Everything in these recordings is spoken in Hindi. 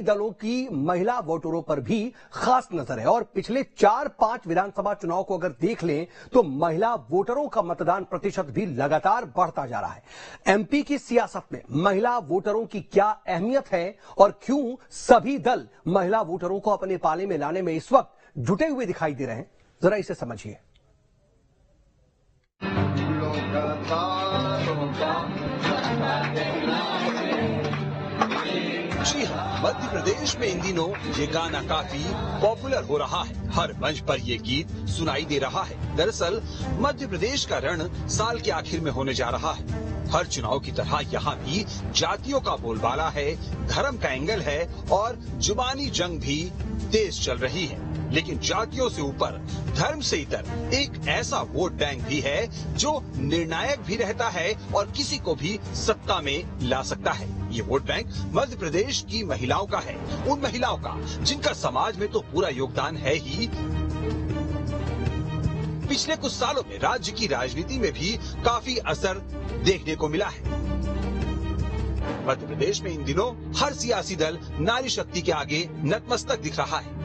दलों की महिला वोटरों पर भी खास नजर है और पिछले 4-5 विधानसभा चुनाव को अगर देख लें तो महिला वोटरों का मतदान प्रतिशत भी लगातार बढ़ता जा रहा है। एमपी की सियासत में महिला वोटरों की क्या अहमियत है और क्यों सभी दल महिला वोटरों को अपने पाले में लाने में इस वक्त जुटे हुए दिखाई दे रहे हैं, जरा इसे समझिए। जी हाँ, मध्य प्रदेश में इन दिनों ये गाना काफी पॉपुलर हो रहा है। हर मंच पर ये गीत सुनाई दे रहा है। दरअसल मध्य प्रदेश का रण साल के आखिर में होने जा रहा है। हर चुनाव की तरह यहाँ भी जातियों का बोलबाला है, धर्म का एंगल है और जुबानी जंग भी तेज चल रही है। लेकिन जातियों से ऊपर, धर्म से इतर एक ऐसा वोट बैंक भी है जो निर्णायक भी रहता है और किसी को भी सत्ता में ला सकता है। ये वोट बैंक मध्य प्रदेश की महिलाओं का है, उन महिलाओं का जिनका समाज में तो पूरा योगदान है ही, पिछले कुछ सालों में राज्य की राजनीति में भी काफी असर देखने को मिला है। मध्य प्रदेश में इन दिनों हर सियासी दल नारी शक्ति के आगे नतमस्तक दिख रहा है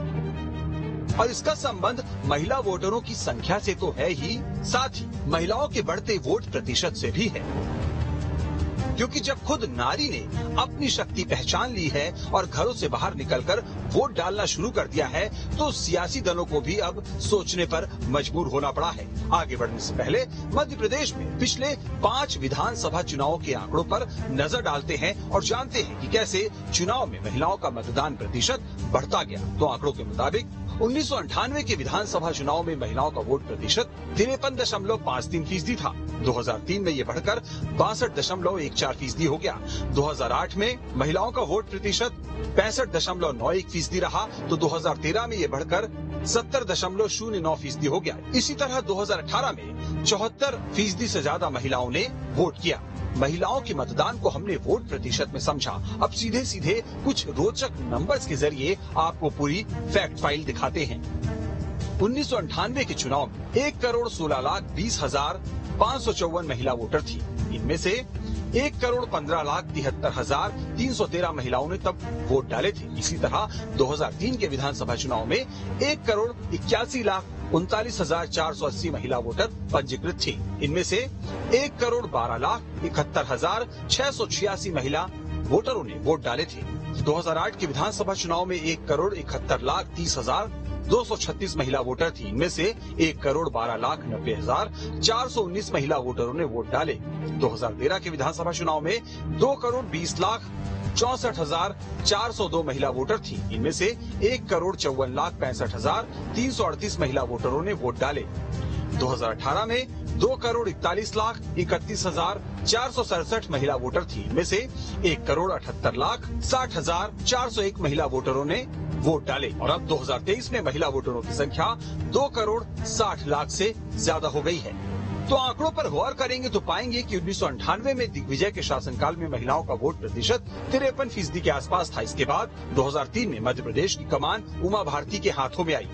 और इसका संबंध महिला वोटरों की संख्या से तो है ही, साथ ही महिलाओं के बढ़ते वोट प्रतिशत से भी है। क्योंकि जब खुद नारी ने अपनी शक्ति पहचान ली है और घरों से बाहर निकलकर वोट डालना शुरू कर दिया है, तो सियासी दलों को भी अब सोचने पर मजबूर होना पड़ा है। आगे बढ़ने से पहले मध्य प्रदेश में पिछले 5 विधानसभा चुनावों के आंकड़ों पर नजर डालते हैं और जानते हैं कि कैसे चुनाव में महिलाओं का मतदान प्रतिशत बढ़ता गया। तो आंकड़ों के मुताबिक 1998 के विधानसभा चुनाव में महिलाओं का वोट प्रतिशत 53.53% था। 2003 में ये बढ़कर 62.14% हो गया। 2008 में महिलाओं का वोट प्रतिशत 65.91% रहा, तो 2013 में ये बढ़कर 70.09% हो गया। इसी तरह 2018 में 74% से ज्यादा महिलाओं ने वोट किया। महिलाओं के मतदान को हमने वोट प्रतिशत में समझा। अब सीधे सीधे कुछ रोचक नंबर्स के जरिए आपको पूरी फैक्ट फाइल दिखाते हैं। 1998 के चुनाव में 1,16,20,554 महिला वोटर थी। इनमें से 1,15,73,313 महिलाओं ने तब वोट डाले थे। इसी तरह 2003 के विधानसभा चुनाव में 1,81,39,480 महिला वोटर पंजीकृत थी। इनमें से 1,12,71,686 महिला वोटरों ने वोट डाले थे। 2008 के विधानसभा चुनाव में 1,71,30,236 महिला वोटर थी। इनमें से 1,12,90,419 महिला वोटरों ने वोट डाले। 2013 के विधानसभा चुनाव में 2,20,64,402 महिला वोटर थी। इनमें से 1,54,65,338 महिला वोटरों ने वोट डाले। 2018 में 2,41,31,467 महिला वोटर थी। इनमें से 1,78,60,401 महिला वोटरों ने वोट डाले। और अब 2023 में महिला वोटरों की संख्या 2,60,00,000 से ज्यादा हो गई है। तो आंकड़ों पर गौर करेंगे तो पाएंगे कि 1998 में दिग्विजय के शासनकाल में महिलाओं का वोट प्रतिशत 53% के आसपास था। इसके बाद 2003 में मध्य प्रदेश की कमान उमा भारती के हाथों में आई।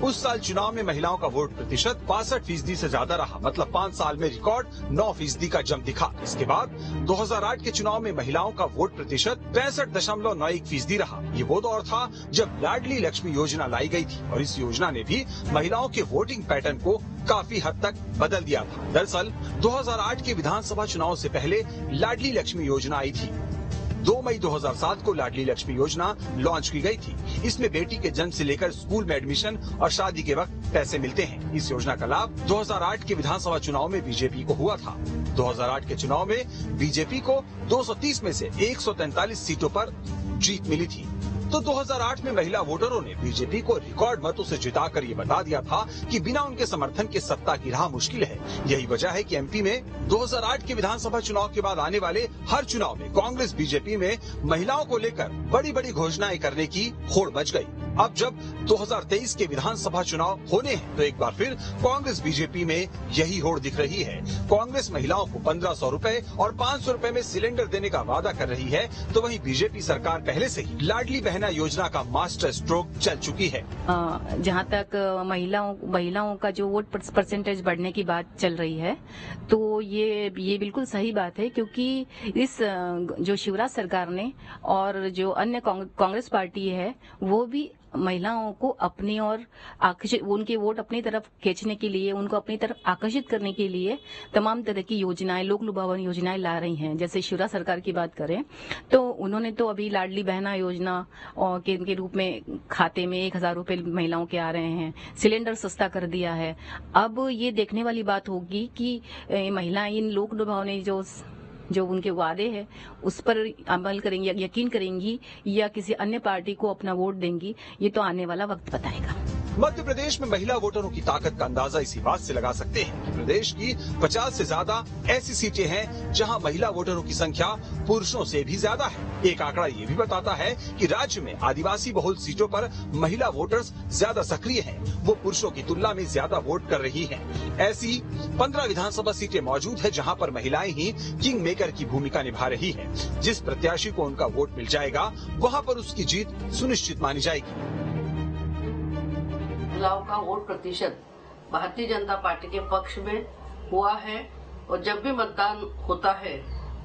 उस साल चुनाव में महिलाओं का वोट प्रतिशत 65% से ज्यादा रहा, मतलब 5 साल में रिकॉर्ड 9% का जंप दिखा। इसके बाद 2008 के चुनाव में महिलाओं का वोट प्रतिशत 65.91% रहा। ये वो दौर था जब लाडली लक्ष्मी योजना लाई गई थी और इस योजना ने भी महिलाओं के वोटिंग पैटर्न को काफी हद तक बदल दिया था। दरअसल 2008 के विधानसभा चुनाव से पहले लाडली लक्ष्मी योजना आई थी। 2 मई 2007 को लाडली लक्ष्मी योजना लॉन्च की गई थी। इसमें बेटी के जन्म से लेकर स्कूल में एडमिशन और शादी के वक्त पैसे मिलते हैं। इस योजना का लाभ 2008 के विधानसभा चुनाव में बीजेपी को हुआ था। 2008 के चुनाव में बीजेपी को 230 में से 143 सीटों पर जीत मिली थी। तो 2008 में महिला वोटरों ने बीजेपी को रिकॉर्ड मतों से जिताकर ये बता दिया था कि बिना उनके समर्थन के सत्ता की राह मुश्किल है। यही वजह है कि एमपी में 2008 के विधानसभा चुनाव के बाद आने वाले हर चुनाव में कांग्रेस बीजेपी में महिलाओं को लेकर बड़ी बड़ी घोषणाएं करने की होड़ मच गई। अब जब 2023 के विधानसभा चुनाव होने हैं तो एक बार फिर कांग्रेस बीजेपी में यही होड़ दिख रही है। कांग्रेस महिलाओं को 1500 रुपए और 500 रुपए में सिलेंडर देने का वादा कर रही है, तो वहीं बीजेपी सरकार पहले से ही लाडली बहना योजना का मास्टर स्ट्रोक चल चुकी है। जहां तक महिलाओं का जो वोट परसेंटेज बढ़ने की बात चल रही है, तो ये बिल्कुल सही बात है, क्योंकि इस जो शिवराज सरकार ने और जो अन्य कांग्रेस पार्टी है वो भी महिलाओं को अपनी ओर आकर्षित, उनके वोट अपनी तरफ खींचने के लिए, उनको अपनी तरफ आकर्षित करने के लिए तमाम तरह की योजनाएं, लोक लुभावन योजनाएं ला रही हैं। जैसे शिवराज सरकार की बात करें तो उन्होंने तो अभी लाडली बहना योजना के रूप में खाते में 1000 रुपए महिलाओं के आ रहे हैं, सिलेंडर सस्ता कर दिया है। अब ये देखने वाली बात होगी कि महिलाएं इन लोक लुभावने जो उनके वादे हैं उस पर अमल करेंगी, यकीन करेंगी या किसी अन्य पार्टी को अपना वोट देंगी, ये तो आने वाला वक्त बताएगा। मध्य प्रदेश में महिला वोटरों की ताकत का अंदाजा इसी बात से लगा सकते हैं कि प्रदेश की 50 से ज्यादा ऐसी सीटें हैं जहां महिला वोटरों की संख्या पुरुषों से भी ज्यादा है। एक आंकड़ा ये भी बताता है कि राज्य में आदिवासी बहुल सीटों पर महिला वोटर्स ज्यादा सक्रिय हैं, वो पुरुषों की तुलना में ज्यादा वोट कर रही हैं। ऐसी 15 विधानसभा सीटें मौजूद है जहां पर महिलाएं ही किंग मेकर की भूमिका निभा रही है। जिस प्रत्याशी को उनका वोट मिल जाएगा वहाँ पर उसकी जीत सुनिश्चित मानी जाएगी। महिलाओं का वोट प्रतिशत भारतीय जनता पार्टी के पक्ष में हुआ है, और जब भी मतदान होता है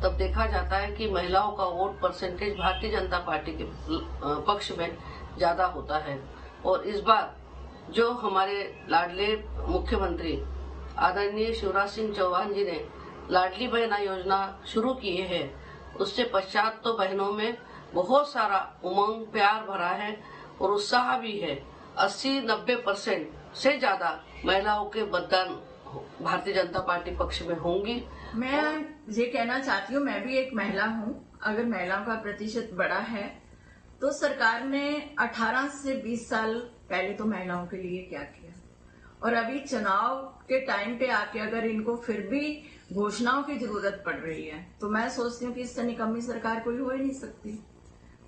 तब देखा जाता है कि महिलाओं का vote percentage Bharatiya Janata party के पक्ष में ज्यादा होता है। और इस बार जो हमारे लाडले मुख्यमंत्री आदरणीय शिवराज सिंह चौहान जी ने लाडली बहना योजना शुरू की है, उससे पश्चात तो बहनों में बहुत सारा उमंग, प्यार भरा है और उत्साह भी है। 80-90% से ज्यादा महिलाओं के मतदान भारतीय जनता पार्टी पक्ष में होंगी। मैं ये कहना चाहती हूँ, मैं भी एक महिला हूँ। अगर महिलाओं का प्रतिशत बड़ा है तो सरकार ने 18 से 20 साल पहले तो महिलाओं के लिए क्या किया, और अभी चुनाव के टाइम पे आके अगर इनको फिर भी घोषणाओं की जरूरत पड़ रही है तो मैं सोचती हूँ कि इससे निकम्मी सरकार कोई हो ही नहीं सकती।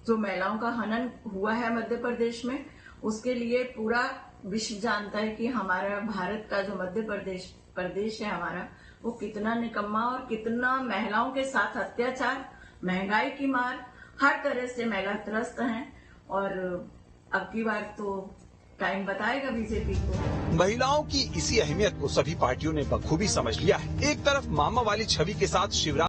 जो महिलाओं का हनन हुआ है मध्य प्रदेश में, उसके लिए पूरा विश्व जानता है कि हमारा भारत का जो मध्य प्रदेश है हमारा, वो कितना निकम्मा और कितना महिलाओं के साथ अत्याचार, महंगाई की मार, हर तरह से महिला त्रस्त हैं। और अब की बार तो टाइम बताएगा बीजेपी को। महिलाओं की इसी अहमियत को सभी पार्टियों ने बखूबी समझ लिया है। एक तरफ मामा वाली छवि के साथ शिवराज